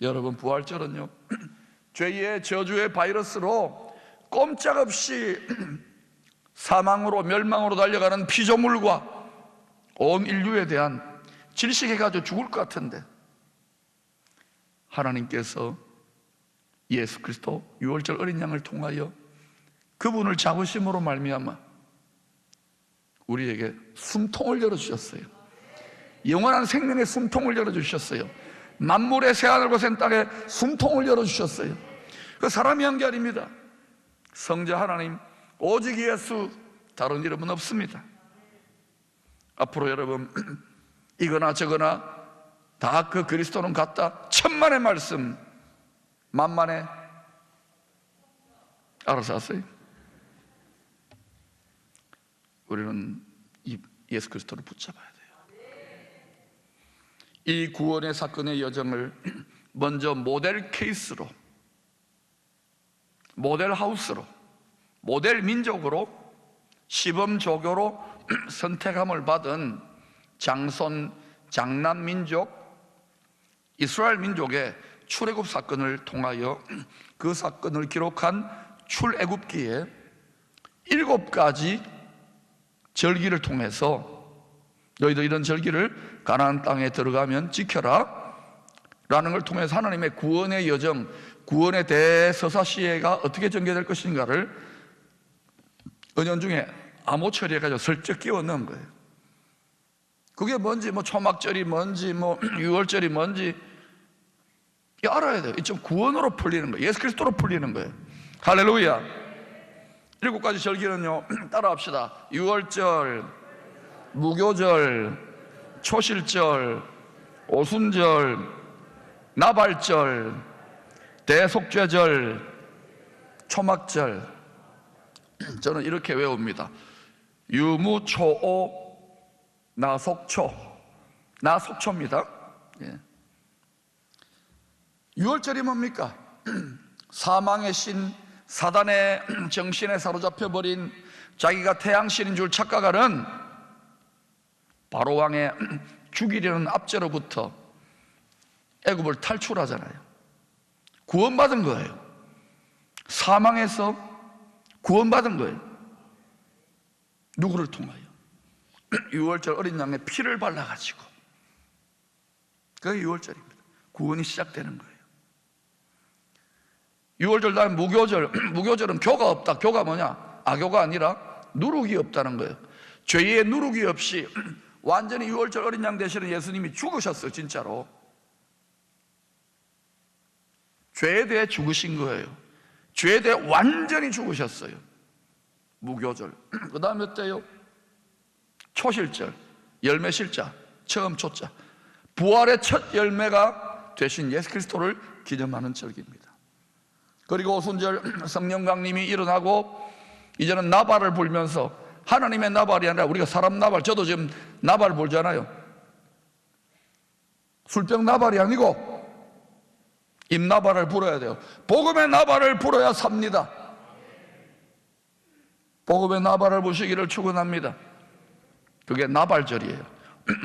여러분, 부활절은요 죄의 저주의 바이러스로 꼼짝없이 사망으로 멸망으로 달려가는 피조물과 온 인류에 대한 질식해가지고 죽을 것 같은데, 하나님께서 예수 그리스도 유월절 어린 양을 통하여 그분을 잡으심으로 말미암아 우리에게 숨통을 열어주셨어요. 영원한 생명의 숨통을 열어주셨어요. 만물의 새하늘 고센 땅에 숨통을 열어주셨어요. 그 사람이 한 게 아닙니다. 성자 하나님 오직 예수, 다른 이름은 없습니다. 앞으로 여러분 이거나 저거나 다 그 그리스도는 같다, 천만의 말씀 만만에 알아서 하세요. 우리는 이 예수 그리스도를 붙잡아야 돼요. 이 구원의 사건의 여정을 먼저 모델 케이스로, 모델 하우스로, 모델 민족으로, 시범 조교로 선택함을 받은 장손 장남 민족 이스라엘 민족의 출애굽 사건을 통하여 그 사건을 기록한 출애굽기에 7가지 절기를 통해서 너희들 이런 절기를 가나안 땅에 들어가면 지켜라 라는 걸 통해서 하나님의 구원의 여정, 구원의 대서사시대가 어떻게 전개될 것인가를 은연중에 암호 처리해가지고 슬쩍 끼워 넣은 거예요. 그게 뭔지, 초막절이 뭔지, 유월절이 뭔지 알아야 돼요. 좀 구원으로 풀리는 거예요. 예수 그리스도로 풀리는 거예요. 할렐루야. 7가지 절기는요, 따라합시다. 유월절, 무교절, 초실절, 오순절, 나발절, 대속죄절, 초막절. 저는 이렇게 외웁니다. 유무초오 나속초, 나속초입니다. 예. 유월절이 뭡니까? 사망의 신, 사단의 정신에 사로잡혀 버린 자기가 태양신인 줄 착각하는 바로왕의 죽이려는 압제로부터 애굽을 탈출하잖아요. 구원받은 거예요. 사망에서 구원받은 거예요. 누구를 통하여? 유월절 어린 양의 피를 발라가지고. 그게 유월절입니다. 구원이 시작되는 거예요. 유월절 다음 무교절. 무교절은 교가 없다. 교가 뭐냐? 악교가 아니라 누룩이 없다는 거예요. 죄의 누룩이 없이 완전히 유월절 어린 양 되시는 예수님이 죽으셨어요. 진짜로 죄에 대해 죽으신 거예요. 죄에 대해 완전히 죽으셨어요. 무교절. 그 다음 몇 대요? 초실절, 열매실자, 처음 초자, 부활의 첫 열매가 되신 예수 그리스도를 기념하는 절기입니다. 그리고 오순절 성령 강림이 일어나고 이제는 나발을 불면서, 하나님의 나발이 아니라 우리가 사람 나발, 저도 지금 나발 불잖아요. 술병 나발이 아니고 임나발을 불어야 돼요. 복음의 나발을 불어야 삽니다. 복음의 나발을 부시기를 축원합니다. 그게 나발절이에요.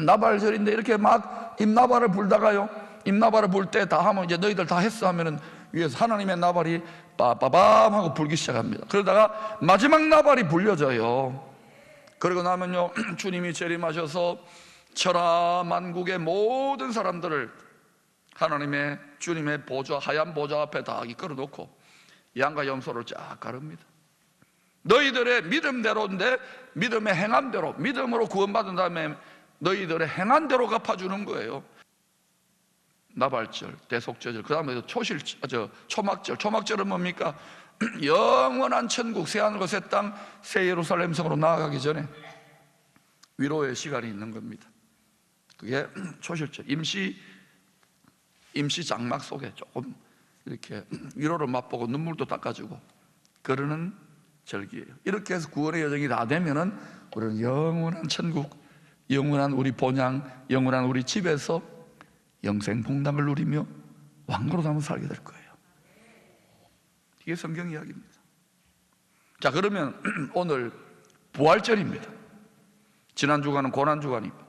나발절인데 이렇게 막 임나발을 불다가요, 임나발을 불 때 다 하면 이제 너희들 다 했어 하면은 위에서 하나님의 나발이 빠빠밤 하고 불기 시작합니다. 그러다가 마지막 나발이 불려져요. 그러고 나면요, 주님이 재림하셔서 천하 만국의 모든 사람들을 하나님의 주님의 보좌, 하얀 보좌 앞에 다 이끌어 놓고 양과 염소를 쫙 가릅니다. 너희들의 믿음대로인데, 믿음의 행함대로, 믿음으로 구원받은 다음에 너희들의 행함대로 갚아주는 거예요. 나발절, 대속죄절, 그 다음에 초막절. 초막절은 뭡니까? 영원한 천국, 새하늘과 새 땅, 새 예루살렘 성으로 나아가기 전에 위로의 시간이 있는 겁니다. 그게 초실절. 임시 장막 속에 조금 이렇게 위로를 맛보고 눈물도 닦아주고 그러는 절기예요. 이렇게 해서 구원의 여정이 다 되면은 우리는 영원한 천국, 영원한 우리 본향, 영원한 우리 집에서 영생 복락을 누리며 왕으로 담아 살게 될 거예요. 이게 성경 이야기입니다. 자, 그러면 오늘 부활절입니다. 지난 주간은 고난 주간입니다.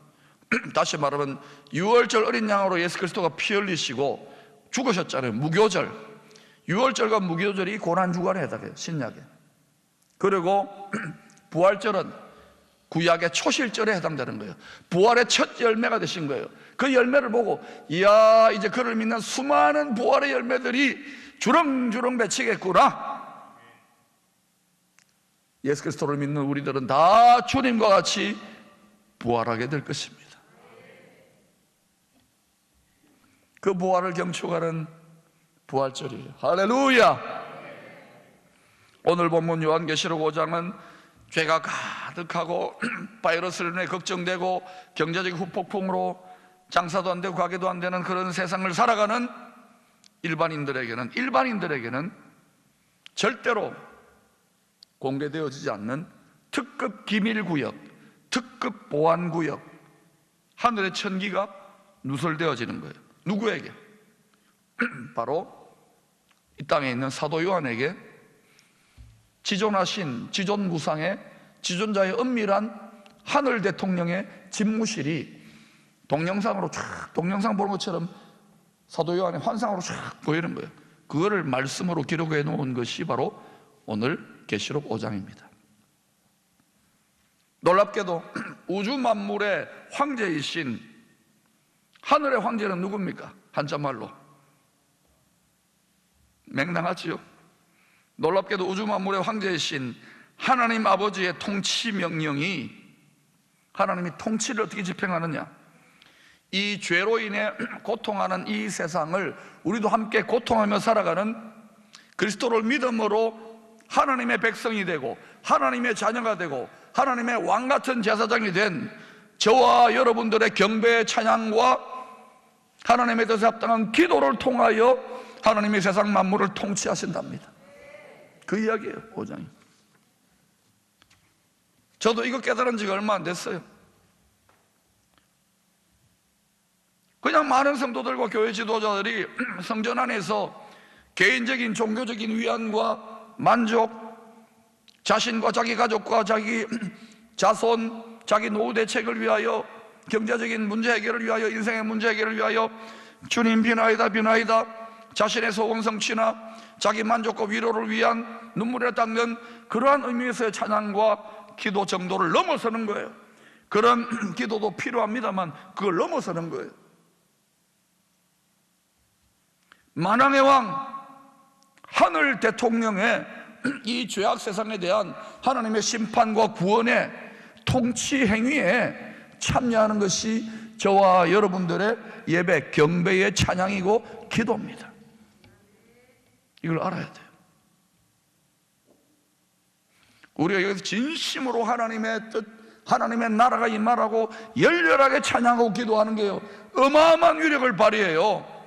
다시 말하면 유월절 어린 양으로 예수 그리스도가 피 흘리시고 죽으셨잖아요. 무교절, 유월절과 무교절이 고난주간에 해당해요, 신약에. 그리고 부활절은 구약의 초실절에 해당되는 거예요. 부활의 첫 열매가 되신 거예요. 그 열매를 보고 이야, 이제 그를 믿는 수많은 부활의 열매들이 주렁주렁 맺히겠구나. 예수 그리스도를 믿는 우리들은 다 주님과 같이 부활하게 될 것입니다. 그 부활을 경축하는 부활절이에요. 할렐루야. 오늘 본문 요한계시록 5장은 죄가 가득하고 바이러스로 인해 걱정되고 경제적 후폭풍으로 장사도 안 되고 가게도 안 되는 그런 세상을 살아가는 일반인들에게는 절대로 공개되어지지 않는 특급 기밀구역, 특급 보안구역, 하늘의 천기가 누설되어지는 거예요. 누구에게? 바로 이 땅에 있는 사도 요한에게 지존하신 지존무상의 지존자의 은밀한 하늘 대통령의 집무실이 동영상으로 쫙, 동영상 보는 것처럼 사도 요한의 환상으로 쫙 보이는 거예요. 그거를 말씀으로 기록해 놓은 것이 바로 오늘 계시록 5장입니다. 놀랍게도 우주 만물의 황제이신 하늘의 황제는 누굽니까? 한자말로 맹랑하지요. 놀랍게도 우주 만물의 황제이신 하나님 아버지의 통치 명령이, 하나님이 통치를 어떻게 집행하느냐, 이 죄로 인해 고통하는 이 세상을 우리도 함께 고통하며 살아가는 그리스도를 믿음으로 하나님의 백성이 되고 하나님의 자녀가 되고 하나님의 왕같은 제사장이 된 저와 여러분들의 경배의 찬양과 하나님의 뜻에 합당한 기도를 통하여 하나님이 세상 만물을 통치하신답니다. 그 이야기예요, 5장이. 저도 이거 깨달은 지가 얼마 안 됐어요. 그냥 많은 성도들과 교회 지도자들이 성전 안에서 개인적인 종교적인 위안과 만족, 자신과 자기 가족과 자기 자손, 자기 노후 대책을 위하여, 경제적인 문제 해결을 위하여, 인생의 문제 해결을 위하여 주님 비나이다 비나이다, 자신의 소원 성취나 자기 만족과 위로를 위한 눈물을 닦는 그러한 의미에서의 찬양과 기도 정도를 넘어서는 거예요. 그런 기도도 필요합니다만 그걸 넘어서는 거예요. 만왕의 왕 하늘 대통령의 이 죄악 세상에 대한 하나님의 심판과 구원의 통치 행위에 참여하는 것이 저와 여러분들의 예배, 경배의 찬양이고 기도입니다. 이걸 알아야 돼요. 우리가 여기서 진심으로 하나님의 뜻, 하나님의 나라가 임하라고 열렬하게 찬양하고 기도하는 게요, 어마어마한 위력을 발휘해요.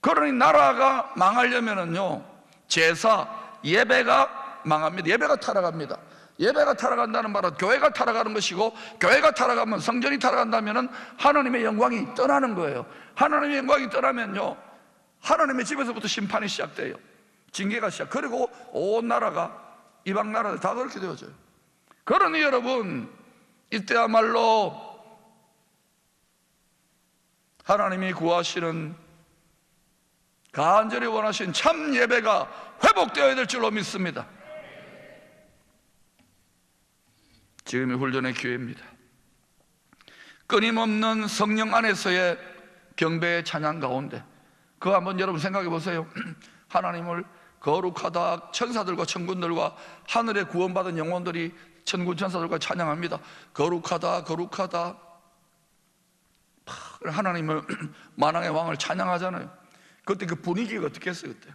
그러니 나라가 망하려면은요, 제사, 예배가 망합니다. 예배가 타락합니다. 예배가 타락한다는 말은 교회가 타락하는 것이고, 교회가 타락하면, 성전이 타락한다면은 하나님의 영광이 떠나는 거예요. 하나님의 영광이 떠나면요, 하나님의 집에서부터 심판이 시작돼요. 징계가 시작. 그리고 온 나라가, 이방 나라들 다 그렇게 되어져요. 그러니 여러분, 이때야말로 하나님이 구하시는, 간절히 원하신 참 예배가 회복되어야 될 줄로 믿습니다. 지금이 훈련의 기회입니다. 끊임없는 성령 안에서의 경배의 찬양 가운데, 그거 한번 여러분 생각해 보세요. 하나님을 거룩하다, 천사들과 천군들과 하늘에 구원받은 영혼들이 천군 천사들과 찬양합니다. 거룩하다, 거룩하다. 하나님을, 만왕의 왕을 찬양하잖아요. 그때 그 분위기가 어떻게 했어요? 그때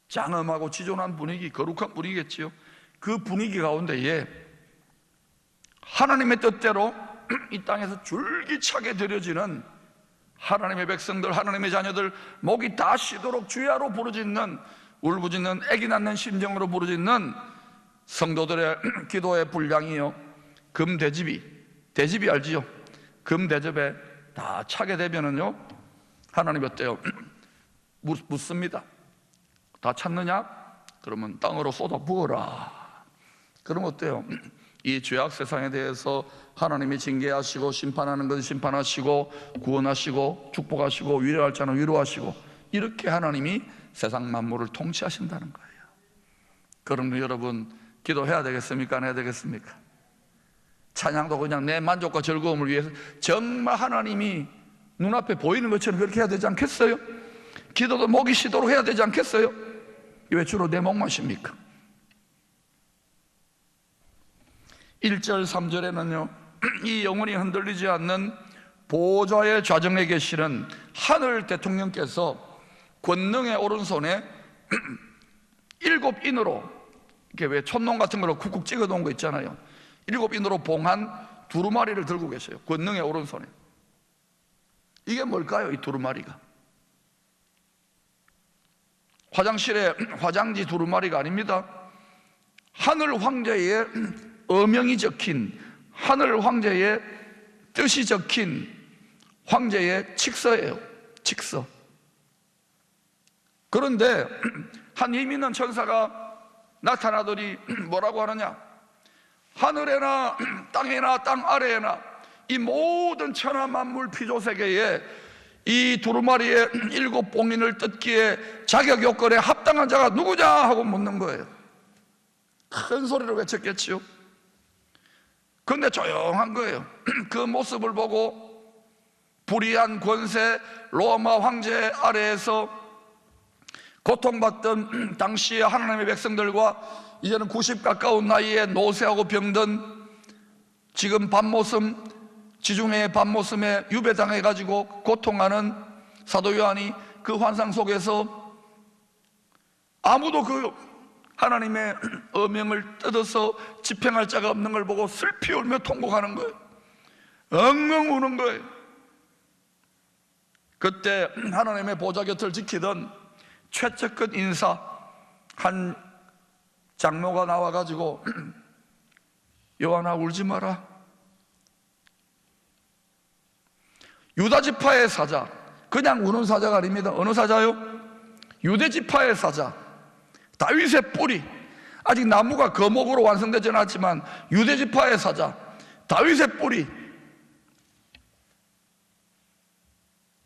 장엄하고 지존한 분위기, 거룩한 분위기겠지요. 그 분위기 가운데에 하나님의 뜻대로 이 땅에서 줄기차게 드려지는 하나님의 백성들, 하나님의 자녀들, 목이 다 쉬도록 주야로 부르짖는, 울부짖는, 애기 낳는 심정으로 부르짖는 성도들의 기도의 분량이요, 대집이 알지요? 대접에 다 차게 되면은요, 하나님이 어때요? 묻습니다. 다 찼느냐? 그러면 땅으로 쏟아 부어라. 그러면 어때요? 이 죄악 세상에 대해서 하나님이 징계하시고 심판하는 것을 심판하시고 구원하시고 축복하시고 위로할 자는 위로하시고, 이렇게 하나님이 세상 만물을 통치하신다는 거예요. 그럼 여러분, 기도해야 되겠습니까? 안 해야 되겠습니까? 찬양도 그냥 내 만족과 즐거움을 위해서 정말 하나님이 눈앞에 보이는 것처럼 그렇게 해야 되지 않겠어요? 기도도 목이 쉬도록 해야 되지 않겠어요? 왜 주로 내 목만 쉽니까? 1절 3절에는요 이 영원히 흔들리지 않는 보좌의 좌정에 계시는 하늘 대통령께서 권능의 오른손에 7인으로, 이렇게 왜 촛농 같은 걸로 쿡쿡 찍어 놓은 거 있잖아요. 7인으로 봉한 두루마리를 들고 계세요. 권능의 오른손에. 이게 뭘까요? 이 두루마리가 화장실에 화장지 두루마리가 아닙니다. 하늘 황제의 어명이 적힌, 하늘 황제의 뜻이 적힌 황제의 칙서예요. 칙서. 그런데 한 힘 있는 천사가 나타나더니 뭐라고 하느냐? 하늘에나 땅에나 땅 아래에나 이 모든 천하 만물 피조세계에 이 두루마리의 7봉인을 뜯기에 자격 요건에 합당한 자가 누구냐 하고 묻는 거예요. 큰 소리로 외쳤겠지요. 그런데 조용한 거예요. 그 모습을 보고 불의한 권세 로마 황제 아래에서 고통받던 당시의 하나님의 백성들과 이제는 90 가까운 나이에 노쇠하고 병든, 지금 밤모습, 지중해의 밤모습에 유배당해가지고 고통하는 사도 요한이 그 환상 속에서 아무도 그 하나님의 어명을 뜯어서 집행할 자가 없는 걸 보고 슬피 울며 통곡하는 거예요. 엉엉 우는 거예요. 그때 하나님의 보좌 곁을 지키던 최측근 인사 한 장로가 나와가지고 요한아 울지 마라. 유다지파의 사자, 그냥 우는 사자가 아닙니다. 어느 사자요? 유대지파의 사자, 다윗의 뿌리. 아직 나무가 거목으로 완성되지는 않지만 유대지파의 사자, 다윗의 뿌리.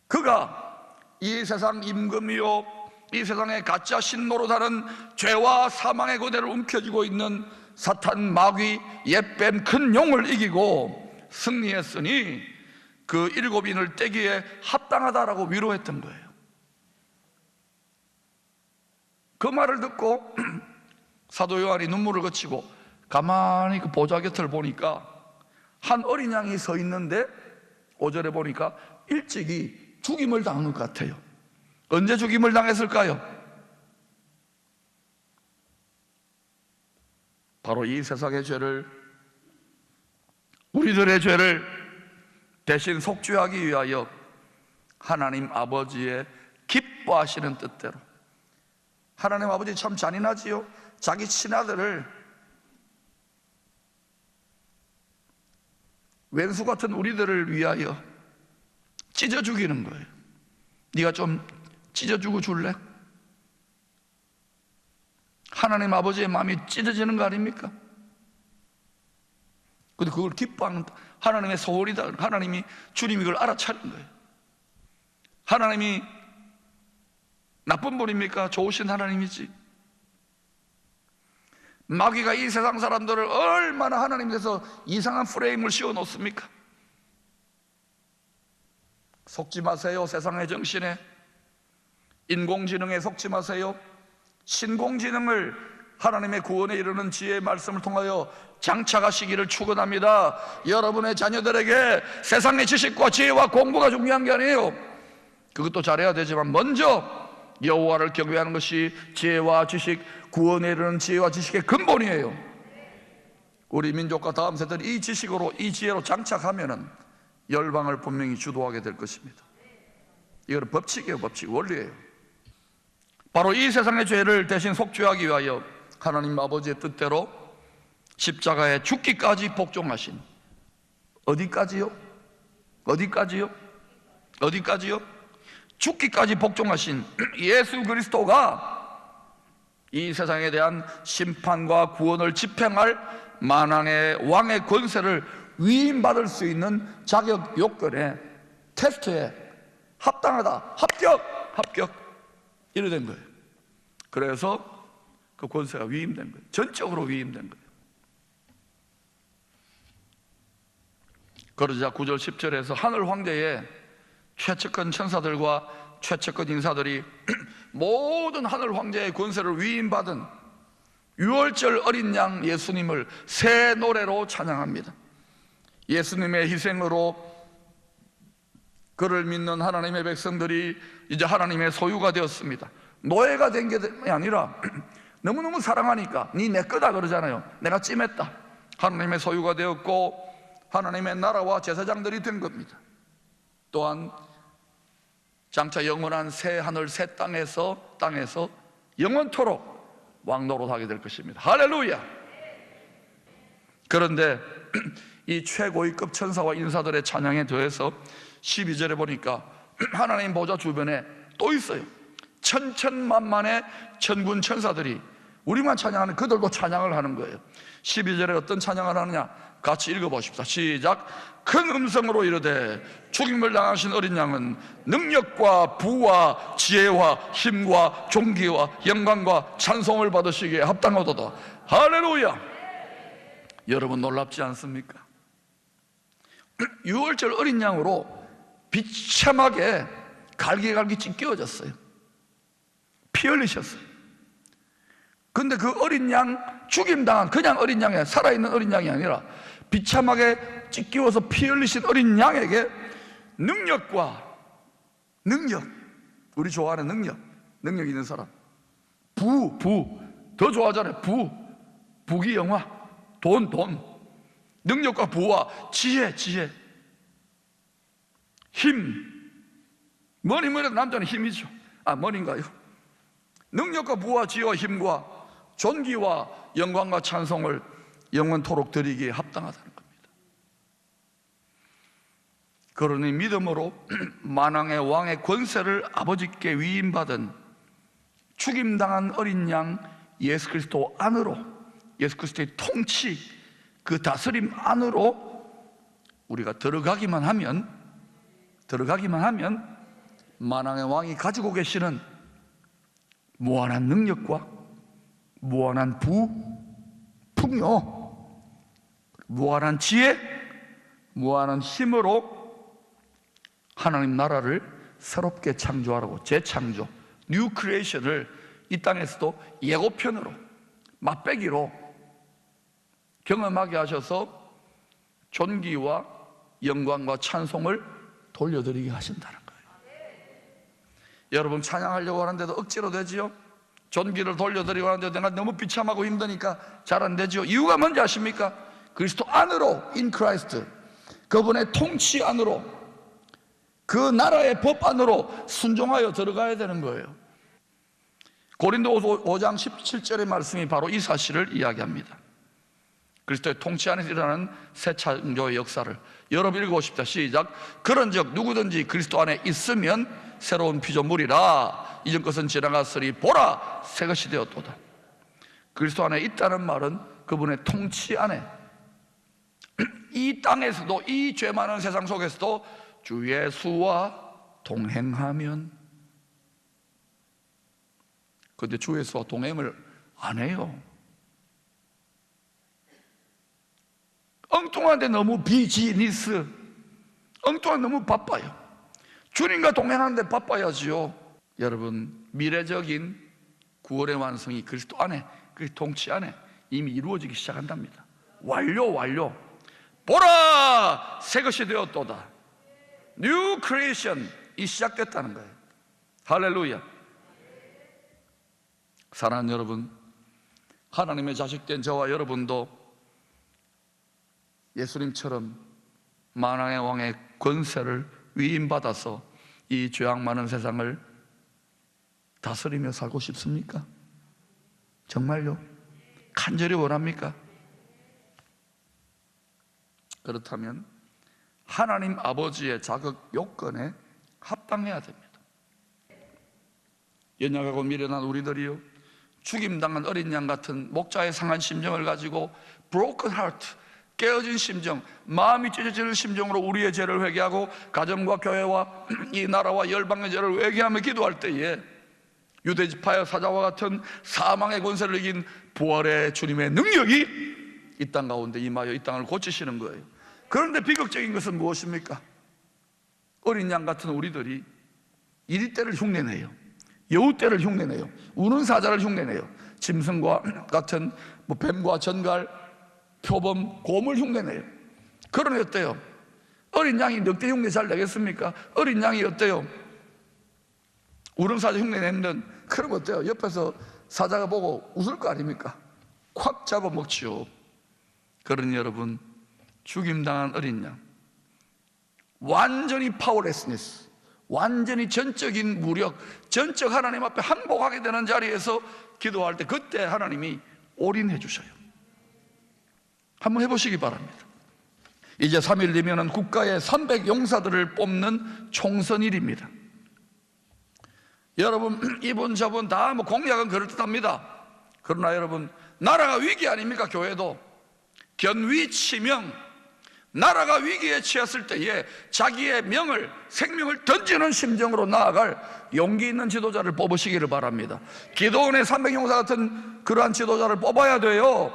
그가 이 세상 임금이요, 이 세상에 가짜 신노릇하는 죄와 사망의 고대를 움켜쥐고 있는 사탄, 마귀, 옛뱀, 큰 용을 이기고 승리했으니 그 7인을 떼기에 합당하다라고 위로했던 거예요. 그 말을 듣고 사도 요한이 눈물을 그치고 가만히 그 보좌 곁을 보니까 한 어린 양이 서 있는데 5절에 보니까 일찍이 죽임을 당한 것 같아요. 언제 죽임을 당했을까요? 바로 이 세상의 죄를, 우리들의 죄를 대신 속죄하기 위하여 하나님 아버지의 기뻐하시는 뜻대로. 하나님 아버지 참 잔인하지요. 자기 친아들을, 왼수 같은 우리들을 위하여 찢어 죽이는 거예요. 네가 좀 찢어주고 줄래? 하나님 아버지의 마음이 찢어지는 거 아닙니까? 근데 그걸 기뻐하는 하나님의 소원이다. 하나님이, 주님이 그걸 알아차린 거예요. 하나님이 나쁜 분입니까? 좋으신 하나님이지. 마귀가 이 세상 사람들을 얼마나 하나님께서 이상한 프레임을 씌워 놓습니까? 속지 마세요. 세상의 정신에, 인공지능에 속지 마세요. 신공지능을 하나님의 구원에 이르는 지혜의 말씀을 통하여 장착하시기를 축원합니다. 여러분의 자녀들에게 세상의 지식과 지혜와 공부가 중요한 게 아니에요. 그것도 잘해야 되지만 먼저 여호와를 경외하는 것이 지혜와 지식, 구원에 이르는 지혜와 지식의 근본이에요. 우리 민족과 다음 세대들이 이 지식으로, 이 지혜로 장착하면은 열방을 분명히 주도하게 될 것입니다. 이거는 법칙이에요. 법칙, 원리예요. 바로 이 세상의 죄를 대신 속죄하기 위하여 하나님 아버지의 뜻대로 십자가에 죽기까지 복종하신, 어디까지요? 어디까지요? 어디까지요? 죽기까지 복종하신 예수 그리스도가 이 세상에 대한 심판과 구원을 집행할 만왕의 왕의 권세를 위임받을 수 있는 자격 요건에, 테스트에 합당하다, 합격 이래 된 거예요. 그래서 그 권세가 위임된 거예요. 전적으로 위임된 거예요. 그러자 9절 10절에서 하늘 황제의 최측근 천사들과 최측근 인사들이 모든 하늘 황제의 권세를 위임받은 유월절 어린 양 예수님을 새 노래로 찬양합니다. 예수님의 희생으로 그를 믿는 하나님의 백성들이 이제 하나님의 소유가 되었습니다. 노예가 된 게 아니라 너무너무 사랑하니까 니 내 거다 그러잖아요. 내가 찜했다. 하나님의 소유가 되었고 하나님의 나라와 제사장들이 된 겁니다. 또한 장차 영원한 새 하늘 새 땅에서 영원토록 왕노릇하게 될 것입니다. 할렐루야. 그런데 이 최고위급 천사와 인사들의 찬양에 더해서 12절에 보니까 하나님 보좌 주변에 또 있어요. 천천만만의 천군 천사들이 우리만 찬양하는, 그들도 찬양을 하는 거예요. 12절에 어떤 찬양을 하느냐, 같이 읽어보십시다. 시작. 큰 음성으로 이르되 죽임을 당하신 어린 양은 능력과 부와 지혜와 힘과 존귀와 영광과 찬송을 받으시기에 합당하도다. 할렐루야. 여러분 놀랍지 않습니까? 유월절 어린 양으로 비참하게 갈기갈기 찢겨졌어요. 피 흘리셨어요. 근데 그 어린 양, 죽임당한 그냥 어린 양이, 살아있는 어린 양이 아니라 비참하게 찢기워서 피 흘리신 어린 양에게 능력, 우리 좋아하는 능력 있는 사람, 더 좋아하잖아요. 부귀영화, 돈, 능력과 부와 지혜, 힘, 뭐니 남자는 힘이죠. 뭐니인가요? 능력과 부와 지혜와 힘과 존귀와 영광과 찬송을 영원토록 드리기에 합당하다는 겁니다. 그러니 믿음으로 만왕의 왕의 권세를 아버지께 위임받은 죽임당한 어린 양 예수 그리스도 안으로, 예수 그리스도의 통치, 그 다스림 안으로 우리가 들어가기만 하면 만왕의 왕이 가지고 계시는 무한한 능력과 무한한 풍요, 무한한 지혜, 무한한 힘으로 하나님 나라를 새롭게 창조하라고, 재창조, 뉴 크리에이션을 이 땅에서도 예고편으로, 맛배기로 경험하게 하셔서 존귀와 영광과 찬송을 돌려드리게 하신다는 거예요. 여러분 찬양하려고 하는데도 억지로 되지요? 존귀를 돌려드리고 하는데 내가 너무 비참하고 힘드니까 잘 안 되죠. 이유가 뭔지 아십니까? 그리스도 안으로, in Christ, 그분의 통치 안으로, 그 나라의 법 안으로 순종하여 들어가야 되는 거예요. 고린도후서 5장 17절의 말씀이 바로 이 사실을 이야기합니다. 그리스도의 통치 안에서 일어나는 새 창조의 역사를 여러분 읽어보십시다. 시작. 그런즉 누구든지 그리스도 안에 있으면 새로운 피조물이라, 이전 것은 지나갔으리 보라 새 것이 되었도다. 그리스도 안에 있다는 말은 그분의 통치 안에, 이 땅에서도, 이 죄 많은 세상 속에서도 주 예수와 동행하면, 그런데 주 예수와 동행을 안 해요. 엉뚱한데 너무 비즈니스, 엉뚱한 너무 바빠요. 주님과 동행하는데 바빠야지요. 여러분, 미래적인 구원의 완성이 그리스도 안에, 그 통치 안에 이미 이루어지기 시작한답니다. 완료. 보라 새 것이 되었도다. 뉴 크리에이션이 시작됐다는 거예요. 할렐루야. 사랑하는 여러분, 하나님의 자식된 저와 여러분도 예수님처럼 만왕의 왕의 권세를 위임받아서 이 죄악 많은 세상을 다스리며 살고 싶습니까? 정말요? 간절히 원합니까? 그렇다면 하나님 아버지의 자격 요건에 합당해야 됩니다. 연약하고 미련한 우리들이요, 죽임당한 어린 양 같은 목자의 상한 심정을 가지고 broken heart, 깨어진 심정, 마음이 찢어지는 심정으로 우리의 죄를 회개하고 가정과 교회와 이 나라와 열방의 죄를 회개하며 기도할 때에 유대지파의 사자와 같은 사망의 권세를 이긴 부활의 주님의 능력이 이 땅 가운데 임하여 이 땅을 고치시는 거예요. 그런데 비극적인 것은 무엇입니까? 어린 양 같은 우리들이 이리 때를 흉내내요. 여우 때를 흉내내요. 우는 사자를 흉내내요. 짐승과 같은 뱀과 전갈, 표범, 곰을 흉내내요. 그러니 어때요? 어린 양이 늑대 흉내 잘 내겠습니까? 어린 양이 어때요? 우는 사자 흉내 내면 그럼 어때요? 옆에서 사자가 보고 웃을 거 아닙니까? 콱 잡아먹지요. 그러니 여러분, 죽임당한 어린 양, 완전히 파워레스니스, 완전히 전적인 무력, 전적 하나님 앞에 항복하게 되는 자리에서 기도할 때 그때 하나님이 올인해 주셔요. 한번 해보시기 바랍니다. 이제 3일 뒤면은 국가의 300용사들을 뽑는 총선일입니다. 여러분, 이분 저분 다 공약은 그럴듯합니다. 그러나 여러분, 나라가 위기 아닙니까? 교회도 견위 치명, 나라가 위기에 처했을 때에 자기의 명을, 생명을 던지는 심정으로 나아갈 용기 있는 지도자를 뽑으시기를 바랍니다. 기도원의 300용사 같은 그러한 지도자를 뽑아야 돼요.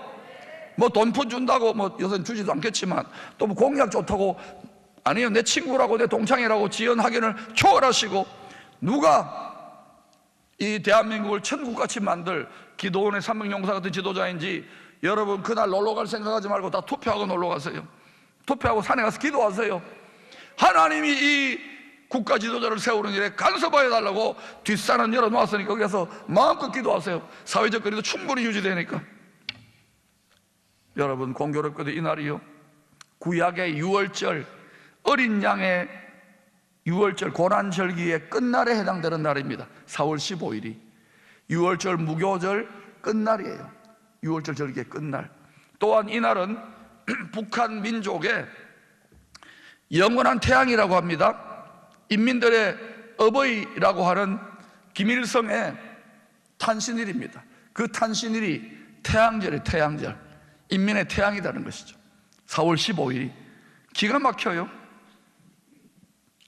돈푼 준다고 요새는 주지도 않겠지만 또 공약 좋다고, 아니요, 내 친구라고 내 동창이라고 지연 학연을 초월하시고, 누가 이 대한민국을 천국같이 만들 기도원의 300용사 같은 지도자인지 여러분 그날 놀러 갈 생각하지 말고 다 투표하고 놀러 가세요. 투표하고 산에 가서 기도하세요. 하나님이 이 국가 지도자를 세우는 일에 간섭하여 달라고 뒷산은 열어놓았으니까 거기서 마음껏 기도하세요. 사회적 거리도 충분히 유지되니까. 여러분, 공교롭게도 이날이요, 구약의 유월절, 어린 양의 유월절 고난절기의 끝날에 해당되는 날입니다. 4월 15일이 유월절 무교절 끝날이에요. 유월절 절기의 끝날. 또한 이날은 북한 민족의 영원한 태양이라고 합니다. 인민들의 어버이라고 하는 김일성의 탄신일입니다. 그 탄신일이 태양절이에요. 태양절, 인민의 태양이라는 것이죠. 4월 15일이 기가 막혀요.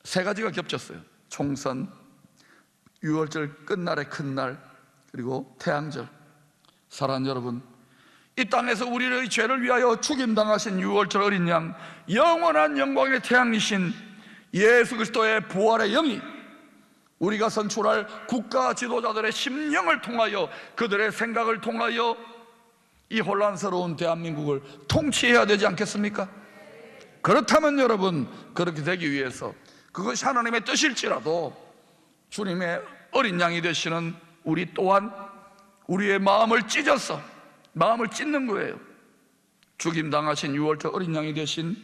세 가지가 겹쳤어요. 총선, 유월절 끝날의 큰날, 그리고 태양절. 사랑하는 여러분, 이 땅에서 우리의 죄를 위하여 죽임당하신 유월절 어린 양, 영원한 영광의 태양이신 예수 그리스도의 부활의 영이 우리가 선출할 국가 지도자들의 심령을 통하여, 그들의 생각을 통하여 이 혼란스러운 대한민국을 통치해야 되지 않겠습니까? 그렇다면 여러분, 그렇게 되기 위해서 그것이 하나님의 뜻일지라도 주님의 어린 양이 되시는 우리 또한 우리의 마음을 찢어서, 마음을 찢는 거예요. 죽임당하신 유월절 어린 양이 되신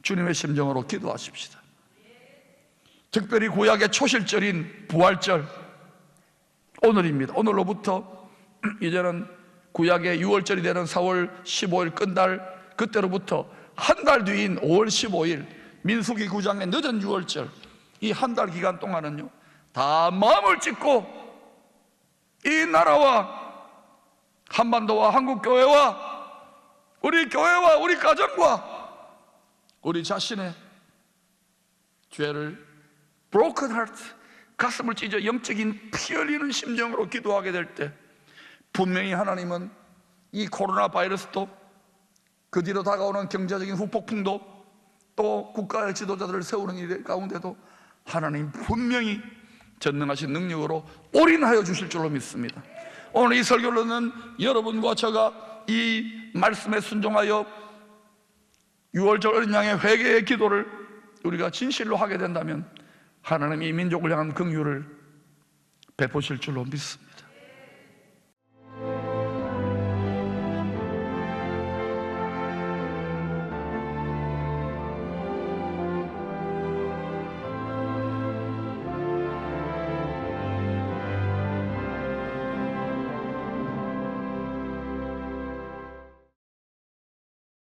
주님의 심정으로 기도하십시다. 특별히 구약의 초실절인 부활절, 오늘입니다. 오늘로부터 이제는 구약의 유월절이 되는 4월 15일 끝날, 그때로부터 한 달 뒤인 5월 15일 민수기 9장의 늦은 유월절, 이 한 달 기간 동안은요, 다 마음을 찢고 이 나라와 한반도와 한국교회와 우리 교회와 우리 가정과 우리 자신의 죄를 broken heart, 가슴을 찢어 영적인 피 흘리는 심정으로 기도하게 될 때 분명히 하나님은 이 코로나 바이러스도, 그 뒤로 다가오는 경제적인 후폭풍도, 또 국가의 지도자들을 세우는 일 가운데도 하나님 분명히 전능하신 능력으로 올인하여 주실 줄로 믿습니다. 오늘 이 설교로는 여러분과 제가 이 말씀에 순종하여 유월절 어린 양의 회개의 기도를 우리가 진실로 하게 된다면 하나님이 이 민족을 향한 긍휼을 베푸실 줄로 믿습니다.